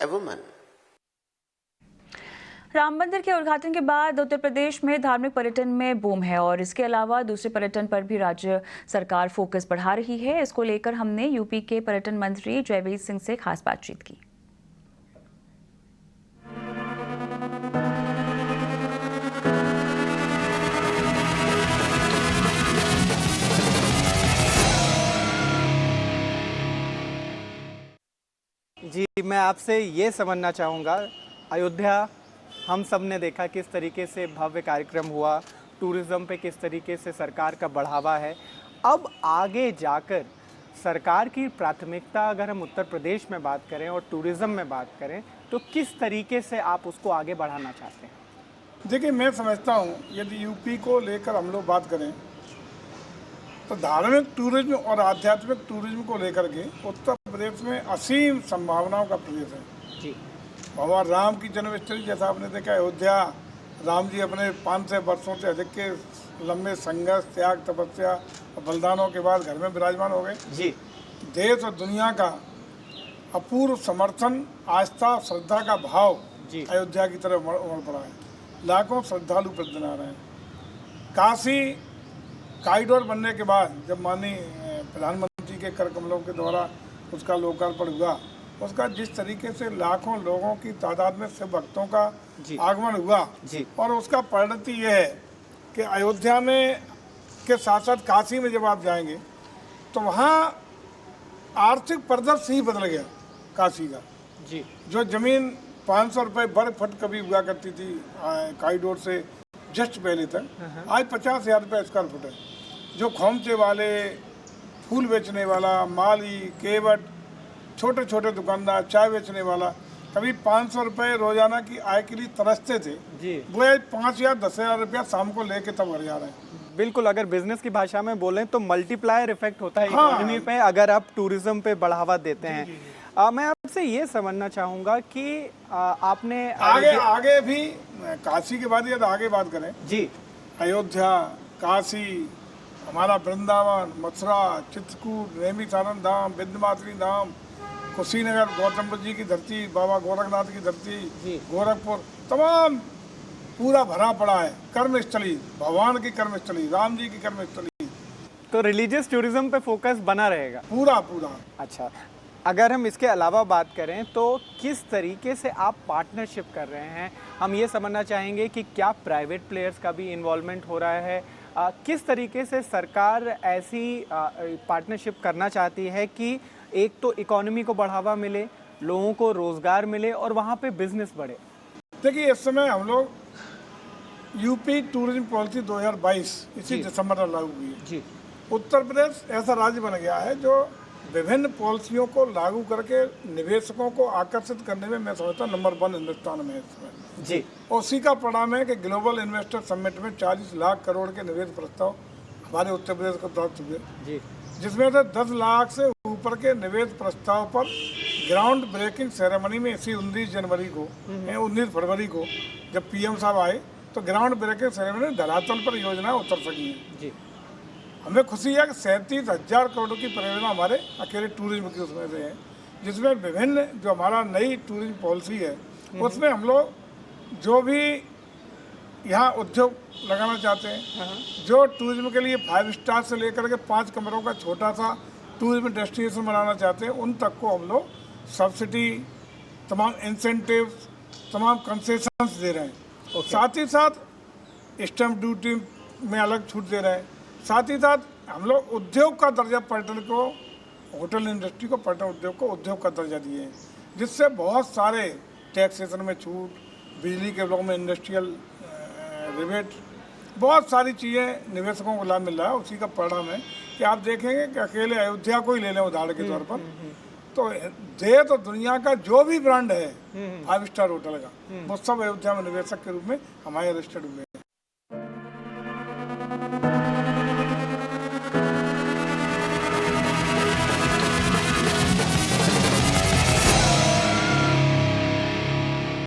a woman. Ram मंदिर के उद्घाटन के बाद उत्तर प्रदेश में धार्मिक पर्यटन में बूम है और इसके अलावा दूसरे पर्यटन पर भी राज्य सरकार फोकस बढ़ा रही है। इसको लेकर हमने यूपी के पर्यटन मंत्री जयवीर सिंह से खास बातचीत की। जी, मैं आपसे ये समझना चाहूँगा, अयोध्या हम सब ने देखा किस तरीके से भव्य कार्यक्रम हुआ, टूरिज़्म पे किस तरीके से सरकार का बढ़ावा है। अब आगे जाकर सरकार की प्राथमिकता अगर हम उत्तर प्रदेश में बात करें और टूरिज़्म में बात करें तो किस तरीके से आप उसको आगे बढ़ाना चाहते हैं? देखिए, मैं समझता हूँ यदि यूपी को लेकर हम लोग बात करें तो धार्मिक टूरिज्म और आध्यात्मिक टूरिज्म को लेकर के उत्तर प्रदेश में असीम संभावनाओं का प्रदेश है जी। भगवान राम की जन्मस्थली, जैसा आपने देखा अयोध्या, राम जी अपने 500 वर्षों से अधिक के लंबे संघर्ष, त्याग, तपस्या और बलिदानों के बाद घर में विराजमान हो गए जी। देश और दुनिया का अपूर्व समर्थन, आस्था, श्रद्धा का भाव जी। अयोध्या की तरफ उमड़ पड़ा है। लाखों श्रद्धालु प्रतिदिन आ रहे हैं। काशी कॉरिडोर बनने के बाद जब माननीय प्रधानमंत्री के कर कमलों के द्वारा उसका लोकार्पण हुआ, उसका जिस तरीके से लाखों लोगों की तादाद में शिव भक्तों का आगमन हुआ जी। और उसका परिणति ये है कि अयोध्या में के साथ साथ काशी में जब आप जाएंगे तो वहाँ आर्थिक परिदृश्य ही बदल गया काशी का। जी। जो जमीन 500 रुपये वर्ग फुट कभी हुआ करती थी कॉरिडोर से जस्ट पहले तक, आज 50,000 रुपये स्क्वायर फुट है। जो खोमचे वाले, फूल बेचने वाला, माली, केवट, छोटे छोटे दुकानदार, चाय बेचने वाला कभी 500 रुपये रोजाना की आय के लिए तरसते थे जी। वो 5 या 10,000 रुपया शाम को लेके तब घर जा रहे हैं। बिल्कुल, अगर बिजनेस की भाषा में बोलें तो मल्टीप्लायर इफेक्ट होता है हाँ। इकोनॉमी पे अगर आप टूरिज्म पे बढ़ावा देते हैं। मैं आपसे ये समझना चाहूँगा कि आपने आगे भी काशी के बाद यदि आगे बात करें जी, अयोध्या, काशी, हमारा वृंदावन, मथुरा, चित्रकूट, रेमी सारण धाम, विंध्यवासिनी धाम, कुशीनगर, गौतम बुद्ध जी की धरती, बाबा गोरखनाथ की धरती, गोरखपुर, तमाम पूरा भरा पड़ा है। कर्मस्थली, भगवान की कर्मस्थली, राम जी की कर्मस्थली। तो रिलीजियस टूरिज्म पे फोकस बना रहेगा पूरा। अच्छा, अगर हम इसके अलावा बात करें तो किस तरीके से आप पार्टनरशिप कर रहे हैं? हम ये समझना चाहेंगे कि क्या प्राइवेट प्लेयर्स का भी इन्वॉल्वमेंट हो रहा है? किस तरीके से सरकार ऐसी पार्टनरशिप करना चाहती है कि एक तो इकोनॉमी को बढ़ावा मिले, लोगों को रोज़गार मिले और वहाँ पे बिजनेस बढ़े? देखिए, इस समय हम लोग यूपी टूरिज्म पॉलिसी 2022 इसी दिसंबर में लागू हुई है जी। उत्तर प्रदेश ऐसा राज्य बन गया है जो विभिन्न पॉलिसियों को लागू करके निवेशकों को आकर्षित करने में मैं समझता हूँ नंबर 1 हिंदुस्तान में है इस समय जी। और उसी का परिणाम है कि ग्लोबल इन्वेस्टर समिट में 40 लाख करोड़ के निवेश प्रस्ताव हमारे उत्तर प्रदेश को प्राप्त हुए जी, जिसमें से 10 लाख से ऊपर के निवेश प्रस्ताव पर ग्राउंड ब्रेकिंग सेरेमनी में इसी 19 फरवरी को जब PM साहब आए तो ग्राउंड ब्रेकिंग सेरेमनी में धरातल पर योजना उतर सकी है जी। हमें खुशी है कि 37,000 करोड़ की परियोजना हमारे अकेले टूरिज्म की उसमें से है, जिसमें विभिन्न जो हमारा नई टूरिज्म पॉलिसी है उसमें हम लोग जो भी यहाँ उद्योग लगाना चाहते हैं, जो टूरिज्म के लिए 5 स्टार से लेकर के 5 कमरों का छोटा सा टूरिज्म डेस्टिनेशन बनाना चाहते हैं, उन तक को हम लोग सब्सिडी, तमाम इंसेंटिव, तमाम कंसेशंस दे रहे हैं। साथ ही साथ स्टैम्प ड्यूटी में अलग छूट दे रहे हैं। साथ ही साथ हम लोग उद्योग का दर्जा पर्यटन को, होटल इंडस्ट्री को, पर्यटन उद्योग को उद्योग का दर्जा दिए हैं, जिससे बहुत सारे टैक्सेशन में छूट, बिजली के ब्लॉक में इंडस्ट्रियल रिबेट, बहुत सारी चीज़ें निवेशकों को लाभ मिल रहा है। उसी का परिणाम है कि आप देखेंगे कि अकेले अयोध्या को ही ले लें उदाहरण के तौर पर तो देश और दुनिया का जो भी ब्रांड है 5 स्टार होटल का, वो सब अयोध्या में निवेशक के रूप में हमारे रजिस्टर्ड हुए हैं।